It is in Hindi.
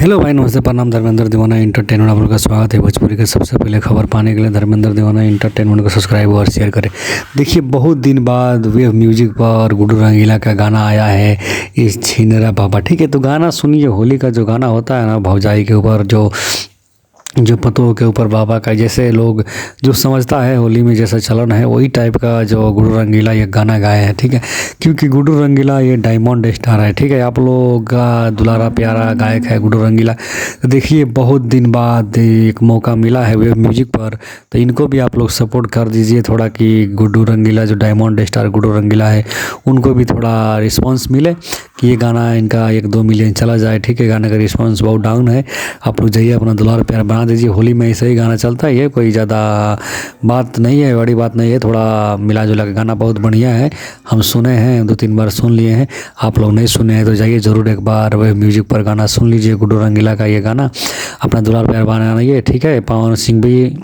हेलो भाई, नमस्ते, प्रणाम। धर्मेंद्र दीवाना एंटरटेनमेंट आप लोग का स्वागत है। भोजपुरी के सबसे पहले खबर पाने के लिए धर्मेंद्र दीवाना एंटरटेनमेंट को सब्सक्राइब और शेयर करें। देखिए, बहुत दिन बाद वेव म्यूजिक पर गुड्डू रंगीला का गाना आया है, इस छिनरा बाबा। ठीक है, तो गाना सुनिए। होली का जो गाना होता है ना, भौजाई के ऊपर जो पतों के ऊपर बाबा का, जैसे लोग जो समझता है होली में जैसा चलन है, वही टाइप का जो गुड्डू रंगीला ये गाना गाए हैं। ठीक है, क्योंकि गुड्डू रंगीला ये डायमंड स्टार है। ठीक है, आप लोग का दुलारा प्यारा गायक है गुड्डू रंगीला। तो देखिए, बहुत दिन बाद एक मौका मिला है वेव म्यूजिक पर, तो इनको भी आप लोग सपोर्ट कर दीजिए थोड़ा, कि गुड्डू रंगीला जो डायमंड स्टार गुड्डू रंगीला है, उनको भी थोड़ा रिस्पॉन्स मिले, कि ये गाना इनका 1-2 मिलियन चला जाए। ठीक है, गाने का रिस्पॉन्स बहुत डाउन है। आप लोग जाइए, अपना दुलार प्यार बना दीजिए। होली में ऐसे ही गाना चलता है, ये कोई ज़्यादा बात नहीं है, बड़ी बात नहीं है। थोड़ा मिला जुला के गाना बहुत बढ़िया है, हम सुने हैं, 2-3 बार सुन लिए हैं। आप लोग नहीं सुने हैं तो जाइए ज़रूर एक बार वेव म्यूजिक पर गाना सुन लीजिए, गुड्डू रंगीला का ये गाना। अपना दुलार प्यार बनाइए। ठीक है, पवन सिंह भी